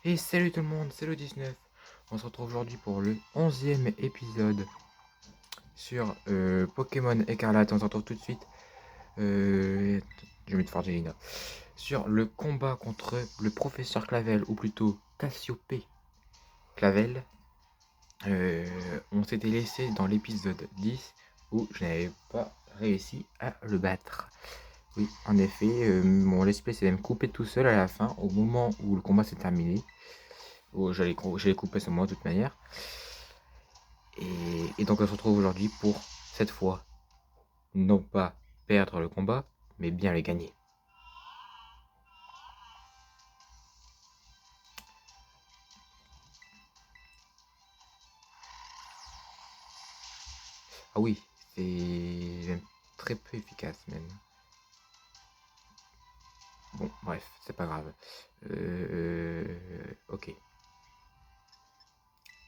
Et salut tout le monde, c'est le 19. On se retrouve aujourd'hui pour le 11e épisode sur Pokémon Écarlate. On se retrouve tout de suite. Je vais mettre Forgelina. Sur le combat contre le professeur Clavel, ou plutôt Cassiopée Clavel. On s'était laissé dans l'épisode 10 où je n'avais pas réussi à le battre. Oui, en effet, mon let's play s'est même coupé tout seul à la fin, au moment où le combat s'est terminé. J'allais couper ce moment de toute manière. Et donc on se retrouve aujourd'hui pour, cette fois, non pas perdre le combat, mais bien le gagner. Ah oui, c'est même très peu efficace même. Bon, bref, c'est pas grave. Ok.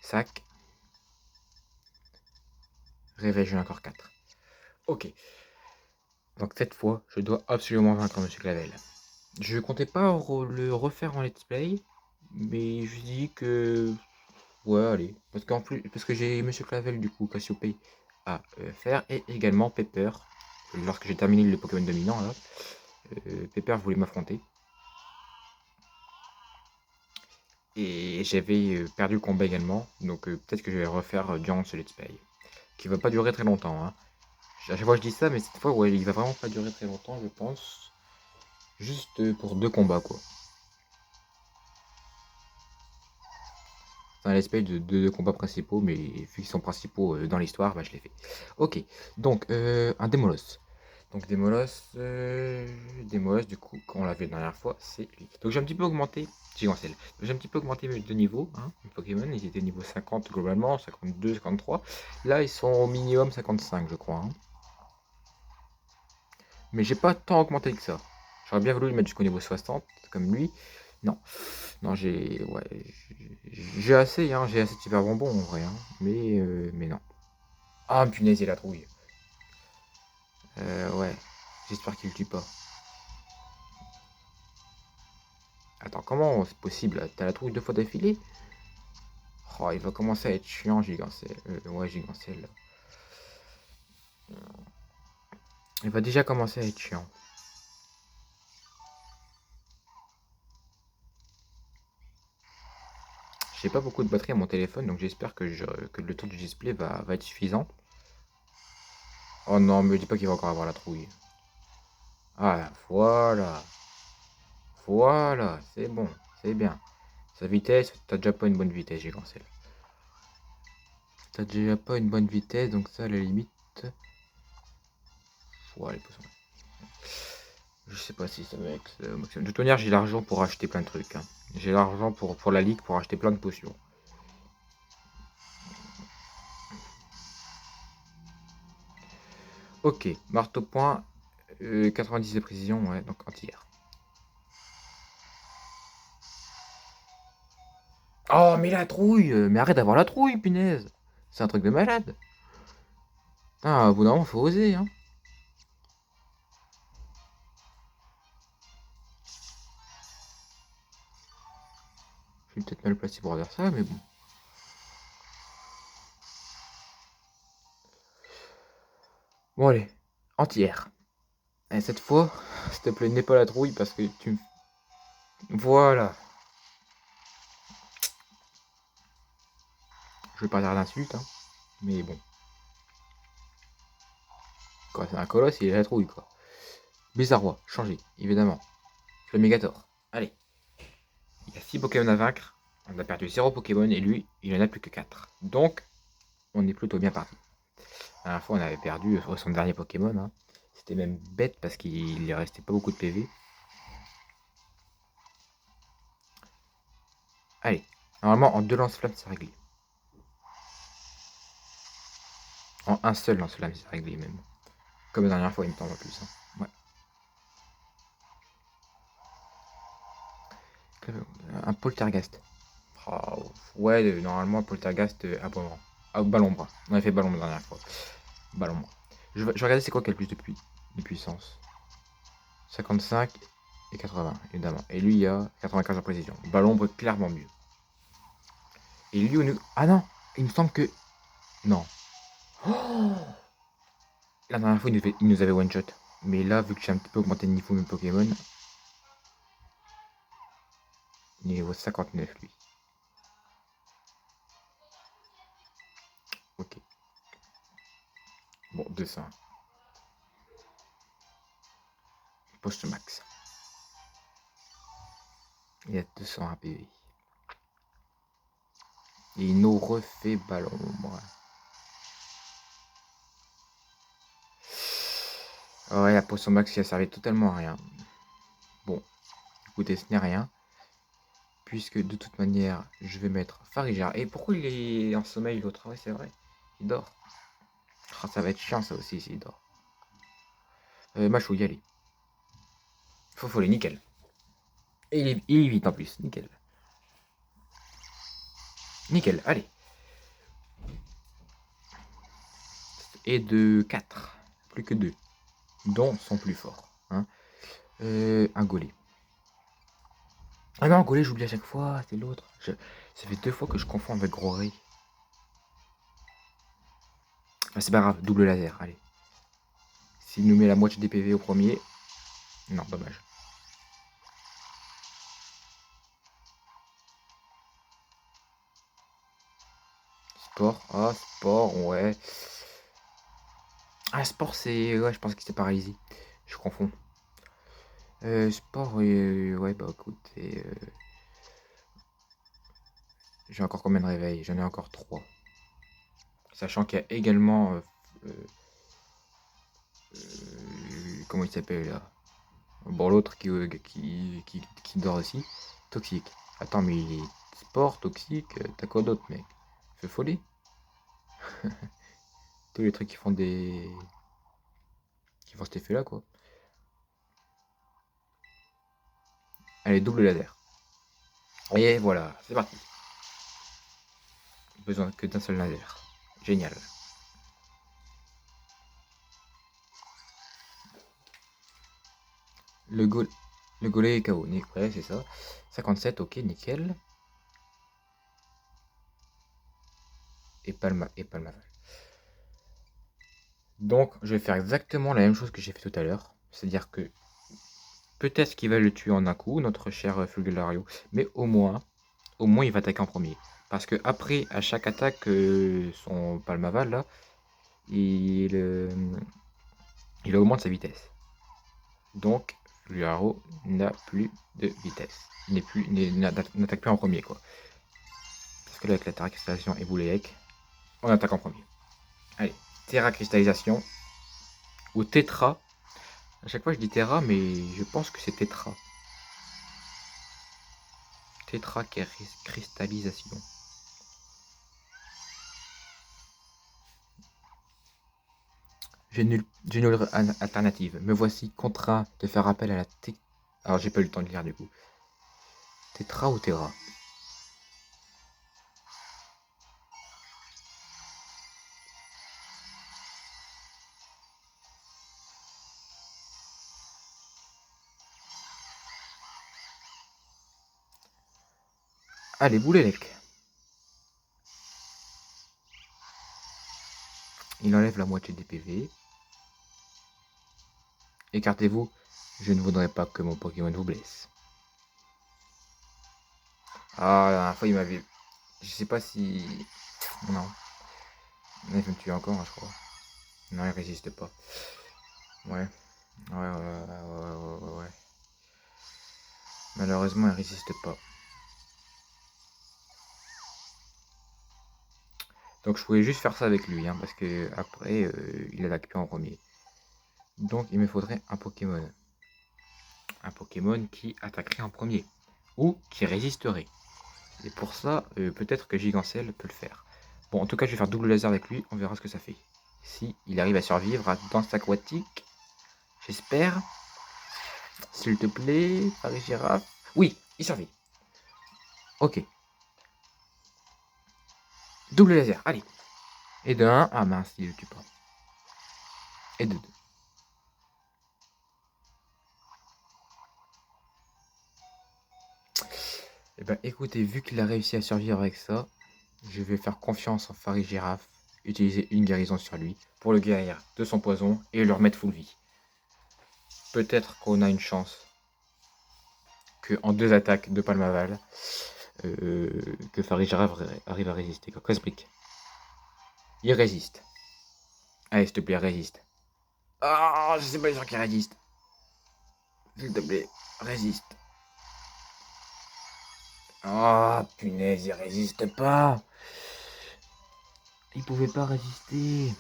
Sac. Réveil encore 4. Ok. Donc cette fois, je dois absolument vaincre Monsieur Clavel. Je comptais pas le refaire en let's play, mais je dis que ouais, allez. Parce que j'ai Monsieur Clavel, du coup, Cassiopée à faire, et également Pepper. Lorsque j'ai terminé le Pokémon dominant, là, Pepper voulait m'affronter. Et j'avais perdu le combat également, donc peut-être que je vais le refaire durant ce let's play. Qui va pas durer très longtemps, hein. À chaque fois je dis ça, mais cette fois, ouais, il va vraiment pas durer très longtemps, je pense. Juste pour 2 combats, quoi. C'est un let's play de 2 combats principaux, mais vu qu'ils sont principaux dans l'histoire, bah, je l'ai fait. Ok, donc un Démolos. Donc Démolos, du coup, quand on l'a vu la dernière fois, c'est lui. Donc j'ai un petit peu augmenté, Gigancel. J'ai un petit peu augmenté mes 2 niveaux, hein, mes Pokémon. Ils étaient niveau 50 globalement, 52, 53. Là, ils sont au minimum 55, je crois, hein. Mais j'ai pas tant augmenté que ça. J'aurais bien voulu le mettre jusqu'au niveau 60, comme lui. Non, non, j'ai assez, hein, j'ai assez de super bonbons en vrai, hein, mais non. Ah, punaise, il a la trouille. Ouais, j'espère qu'il le tue pas. Attends, comment c'est possible? T'as la trouille 2 fois d'affilée? Oh, il va commencer à être chiant, Gigancel. Ouais, Gigancel. Il va déjà commencer à être chiant. J'ai pas beaucoup de batterie à mon téléphone, donc j'espère que le temps du display va être suffisant. Oh non, me dis pas qu'il va encore avoir la trouille. Ah, voilà. Voilà, c'est bon, c'est bien. Sa vitesse, t'as déjà pas une bonne vitesse, Gigancel. T'as déjà pas une bonne vitesse, donc ça, à la limite... Ouais, allez, passons. Je sais pas si ça va être le maximum. De toute manière, j'ai l'argent pour acheter plein de trucs, hein. J'ai l'argent pour la ligue pour acheter plein de potions. Ok, marteau point, 90 de précision, ouais, donc anti-air. Oh, mais la trouille! Mais arrête d'avoir la trouille, punaise! C'est un truc de malade! Ah, au bout d'un moment, faut oser, hein. Je suis peut-être mal placé pour dire ça, mais bon. Bon, allez, anti-air. Et cette fois, s'il te plaît, n'aie pas la trouille parce que tu... Voilà. Je vais pas dire d'insulte, hein, mais bon. Quoi, c'est un colosse, il a la trouille, quoi. Bizarrois, changé, évidemment. Flamégator. Allez. Il y a 6 Pokémon à vaincre. On a perdu 0 Pokémon et lui, il en a plus que 4. Donc, on est plutôt bien parti. La dernière fois, on avait perdu son dernier Pokémon, hein. C'était même bête parce qu'il lui restait pas beaucoup de PV. Allez. Normalement, en 2 lance-flammes, c'est réglé. En un seul lance-flamme, c'est réglé même. Comme la dernière fois, il me semble en plus, hein. Ouais. Un Poltergast. Oh, ouais, normalement, Poltergast à ballon. Ah, ballon bras. On avait fait ballon la dernière fois. Ballon bras. Je vais regarder c'est quoi qui a le plus de puissance. 55. Et 80, évidemment. Et lui, il a 95 en précision. Ballon clairement mieux. Et lui, on... Ah non, il me semble que... Non. Oh, la dernière fois, il nous avait one-shot. Mais là, vu que j'ai un petit peu augmenté le niveau de mes Pokémon, il est niveau 59, lui. Ok. Bon, 200. Post max. Il a 200 APV. Et il nous refait ballon, moi. Ouais, la potion max qui a servi totalement à rien. Bon, écoutez, ce n'est rien. Puisque de toute manière, je vais mettre Farigiraf. Et pourquoi il est en sommeil l'autre? Ouais, c'est vrai. Il dort. Oh, ça va être chiant ça aussi s'il dort. Machou, y aller. Faut les nickel. Et il est vite en plus, nickel. Nickel, allez. Et de 4. Plus que 2. Dont son plus fort. Hein. Un Golé. Ah non, Golé, j'oublie à chaque fois, c'est l'autre. Ça fait 2 fois que je confonds avec Grory. Ah, c'est pas grave, double laser, allez. S'il nous met la moitié des PV au premier. Non, dommage. Sport, ah, sport, ouais. Ah, sport, c'est... Ouais, je pense que c'est paralysé. Je confonds. Sport, ouais, bah écoute, j'ai encore combien de réveils? J'en ai encore 3. Sachant qu'il y a également... comment il s'appelle là? Bon, l'autre qui dort aussi. Toxique. Attends, mais il est sport, toxique, t'as quoi d'autre, mec? Feu folie? Tous les trucs qui font des... qui font cet effet là, quoi. Allez, double laser. Et voilà, c'est parti. Besoin que d'un seul laser. Génial. Le golet est KO. Ouais, c'est ça. 57, ok, nickel. Et Palmaval. Donc, je vais faire exactement la même chose que j'ai fait tout à l'heure. C'est-à-dire que peut-être qu'il va le tuer en un coup, notre cher Fulgulario. Mais au moins, il va attaquer en premier. Parce que après, à chaque attaque, son Palmaval, là, il augmente sa vitesse. Donc, Fulgulario n'a plus de vitesse. N'attaque plus en premier, quoi. Parce que là, avec la Terra Cristallisation et Bouléec, on attaque en premier. Allez, Terra Cristallisation. Ou Tetra. À chaque fois, je dis Terra, mais je pense que c'est Tetra. Tetra cristallisation. J'ai nulle alternative. Me voici contraint de faire appel à la Alors, j'ai pas eu le temps de lire du coup. Tetra ou Terra? Allez, Boulélec. Il enlève la moitié des PV. Écartez-vous. Je ne voudrais pas que mon Pokémon vous blesse. Ah, la dernière fois, il m'avait... Je sais pas si... Non. Il va me tuer encore, hein, je crois. Non, il résiste pas. Ouais. Ouais. Malheureusement, il résiste pas. Donc je pouvais juste faire ça avec lui, hein, parce que après, il attaque plus en premier. Donc il me faudrait un Pokémon. Un Pokémon qui attaquerait en premier. Ou qui résisterait. Et pour ça, peut-être que Gigancel peut le faire. Bon, en tout cas, je vais faire double laser avec lui, on verra ce que ça fait. Si il arrive à survivre à danse aquatique, j'espère. S'il te plaît, Farigiraf. Oui, il survit. Ok. Double laser, allez. Et de 1, ah mince, il le tue pas. Et de 2. Eh ben, écoutez, vu qu'il a réussi à survivre avec ça, je vais faire confiance en Farigiraf, utiliser une guérison sur lui pour le guérir de son poison et le remettre full vie. Peut-être qu'on a une chance que en 2 attaques de Palmaval, que Farigiraf arrive à résister. Quoi, Quasbrick. Il résiste. Allez, s'il te plaît, résiste. Ah, je sais pas les gens qui résistent. S'il te plaît, résiste. Ah, punaise, il résiste pas. Il pouvait pas résister.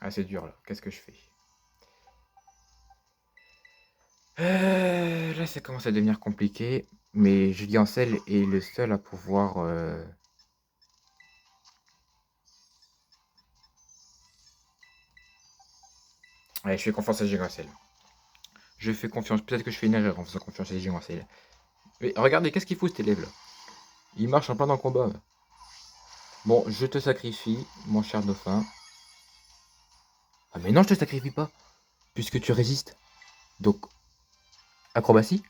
Ah, c'est dur là. Qu'est-ce que je fais? Là, ça commence à devenir compliqué. Mais Julien Ancel est le seul à pouvoir. Allez, je fais confiance à Julien Ancel. Je fais confiance. Peut-être que je fais une erreur en faisant confiance à Julien Ancel. Mais regardez, qu'est-ce qu'il fout cet élève là? Il marche en plein dans le combat. Bon, je te sacrifie, mon cher dauphin. Ah, mais non, je te sacrifie pas. Puisque tu résistes. Donc, acrobatie?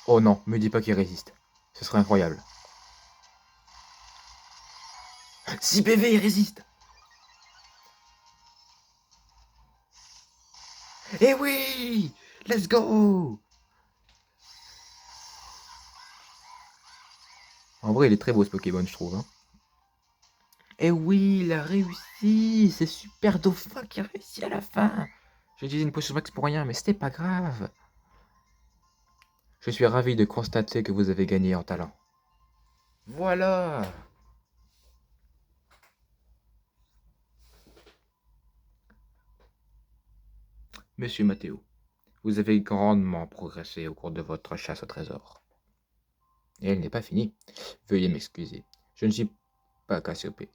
Oh non, me dis pas qu'il résiste. Ce serait incroyable. 6 PV, il résiste. Eh oui! Let's go! En vrai, il est très beau ce Pokémon, je trouve. Hein. Eh oui, il a réussi! C'est Super Dauphin qui a réussi à la fin! J'ai utilisé une potion max pour rien, mais c'était pas grave. Je suis ravi de constater que vous avez gagné en talent. Voilà! Monsieur Mathéo, vous avez grandement progressé au cours de votre chasse au trésor. Et elle n'est pas finie. Veuillez m'excuser. Je ne suis pas Cassiopée.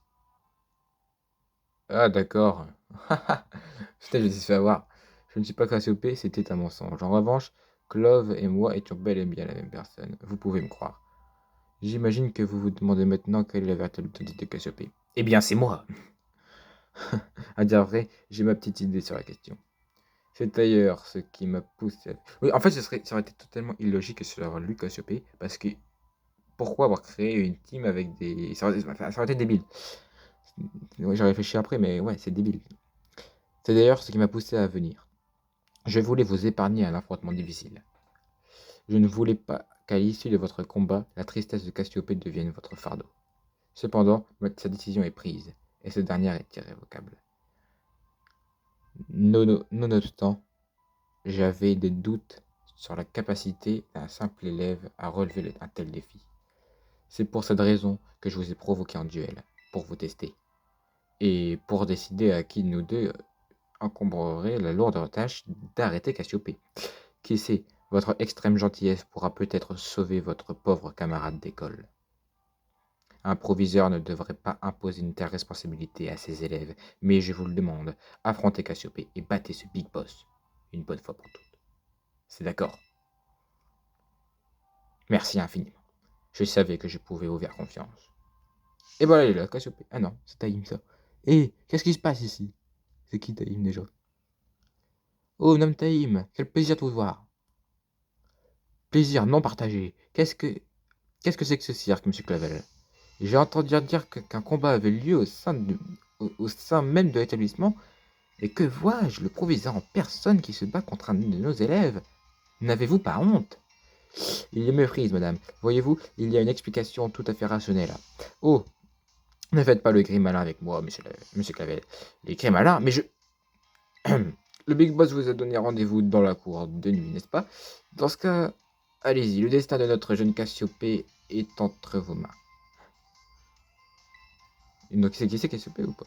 Ah d'accord. Putain, je me suis fait avoir. Je ne suis pas Cassiopée, c'était un mensonge. En revanche, Clove et moi étions bel et bien la même personne. Vous pouvez me croire. J'imagine que vous vous demandez maintenant quelle est la véritable identité de Cassiopée. Eh bien, c'est moi. À dire vrai, j'ai ma petite idée sur la question. C'est d'ailleurs ce qui m'a poussé à... Oui, en fait, ça aurait été totalement illogique que ce soit lui Cassiopée, parce que pourquoi avoir créé une team avec des... ça aurait été débile. Ouais, j'ai réfléchi après, mais ouais, c'est débile. C'est d'ailleurs ce qui m'a poussé à venir. Je voulais vous épargner un affrontement difficile. Je ne voulais pas qu'à l'issue de votre combat, la tristesse de Cassiopée devienne votre fardeau. Cependant, sa décision est prise, et cette dernière est irrévocable. Nonobstant, j'avais des doutes sur la capacité d'un simple élève à relever un tel défi. C'est pour cette raison que je vous ai provoqué en duel, pour vous tester, et pour décider à qui de nous deux encombrerait la lourde tâche d'arrêter Cassiopée. Qui sait, votre extrême gentillesse pourra peut-être sauver votre pauvre camarade d'école. Un proviseur ne devrait pas imposer une telle responsabilité à ses élèves, mais je vous le demande, affrontez Cassiopée et battez ce Big Boss, une bonne fois pour toutes. C'est d'accord? Merci infiniment. Je savais que je pouvais vous faire confiance. Et voilà, il est là, Cassiopée. Ah non, c'est Taïm ça. Hé, qu'est-ce qui se passe ici? C'est qui Taïm déjà? Oh, Nom Taïm, quel plaisir de vous voir. Plaisir non partagé. Qu'est-ce que c'est que ce cirque, monsieur Clavel? J'ai entendu dire qu'un combat avait lieu au sein même de l'établissement, et que vois-je, le proviseur en personne qui se bat contre un de nos élèves? N'avez-vous pas honte? Il y méprise, madame. Voyez-vous, il y a une explication tout à fait rationnelle. Oh, ne faites pas le gris malin avec moi, monsieur Clavel. Les gris malins, mais je... Le Big Boss vous a donné rendez-vous dans la cour de nuit, n'est-ce pas? Dans ce cas, allez-y, le destin de notre jeune Cassiopée est entre vos mains. Donc, c'est qui c'est Cassiopée ou pas?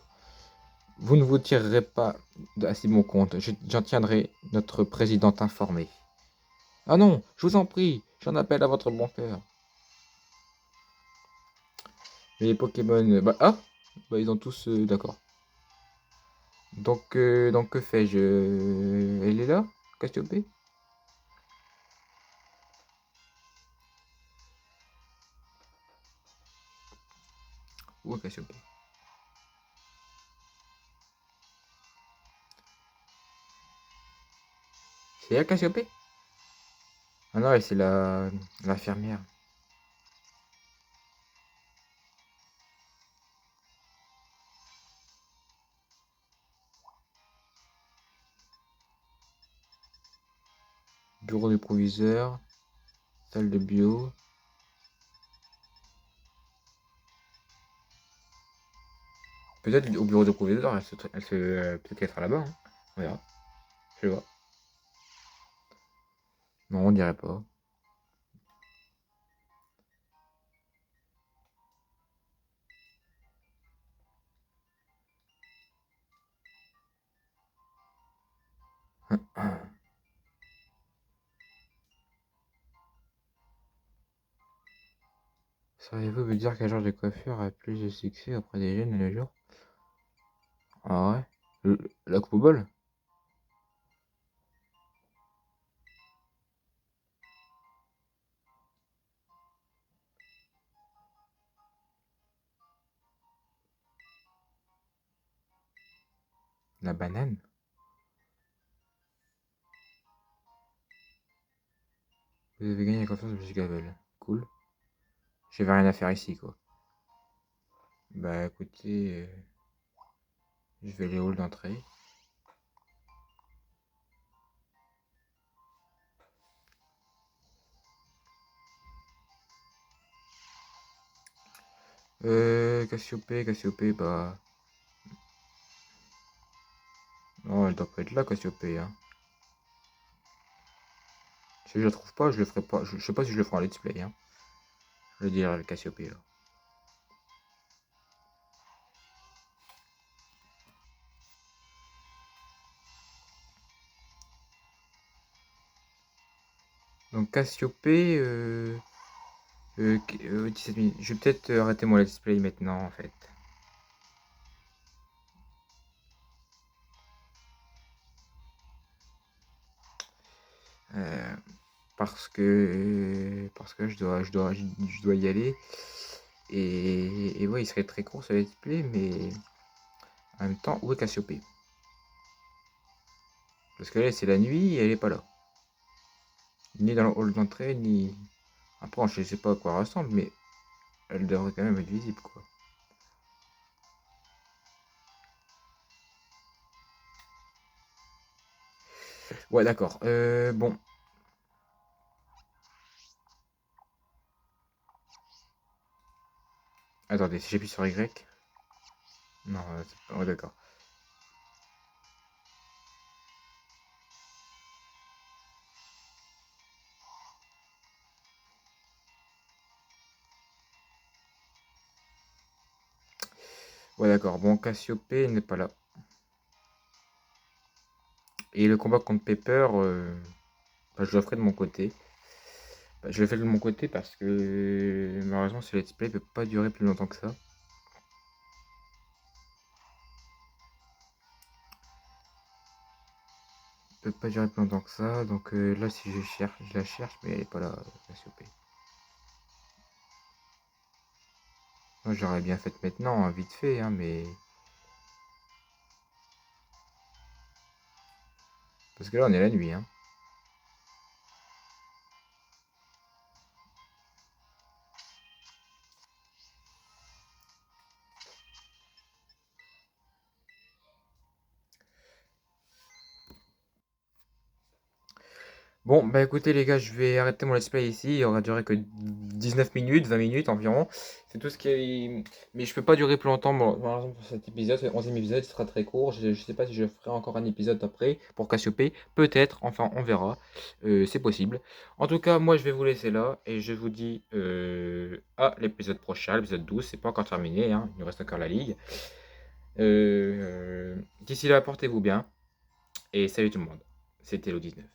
Vous ne vous tirerez pas à si bon compte. J'en tiendrai notre présidente informée. Ah non, je vous en prie, j'en appelle à votre bon cœur. Mais les Pokémon... bah ils ont tous... D'accord. Donc que fais-je? Elle est là, Cassiopée? Où est Cassiopée? C'est elle Cassiopée? Ah non, c'est l'infirmière. Bureau du proviseur, salle de bio. Peut-être au bureau du proviseur, peut-être qu'elle sera là-bas. Hein. On verra. Je vois. Non, on dirait pas. Sauriez-vous me dire quel genre de coiffure a plus de succès auprès des jeunes de nos jours? Ah ouais? La coupe au bol? La banane? Vous avez gagné la confiance de M. Gavel. Cool. J'avais rien à faire ici, quoi. Bah écoutez, je vais aller au hall d'entrée. Cassiopée, bah... Non, elle doit pas être là, Cassiopée, hein. Si je la trouve pas, je le ferai pas. Je sais pas si je le ferai en let's play, hein. Je vais dire le Cassiopée, là. Donc Cassiopée, 17 minutes. Je vais peut-être arrêter mon let's play maintenant, en fait. Euh, parce que je dois y aller. Et ouais, il serait très court ce let's play, mais en même temps, où est Cassiopée? Parce que là, c'est la nuit et elle est pas là. Ni dans le hall d'entrée, ni... Après, je sais pas à quoi elle ressemble, mais elle devrait quand même être visible, quoi. Ouais, d'accord. Bon. Attendez, si j'appuie sur Y... Non, ouais, d'accord. Ouais, d'accord. Bon, Cassiopée n'est pas là. Et le combat contre Pepper, bah, je le ferai de mon côté. Bah, je le fais de mon côté parce que malheureusement ce let's play peut pas durer plus longtemps que ça. Peut pas durer plus longtemps que ça. Donc là si je la cherche, mais elle est pas là, Cassiopée. Moi j'aurais bien fait maintenant, hein, vite fait, hein, mais... Parce que là on est la nuit, hein. Bon, bah écoutez les gars, je vais arrêter mon let's play ici. Il aura duré que 19 minutes, 20 minutes environ. C'est tout ce qui est... Mais je peux pas durer plus longtemps, bon, par exemple, pour cet épisode. Ce 11e épisode sera très court. Je sais pas si je ferai encore un épisode après pour Cassiopée. Peut-être, enfin on verra. C'est possible. En tout cas, moi je vais vous laisser là. Et je vous dis à l'épisode prochain, l'épisode 12. C'est pas encore terminé, hein. Il nous reste encore la ligue. D'ici là, portez-vous bien. Et salut tout le monde. C'était le 19.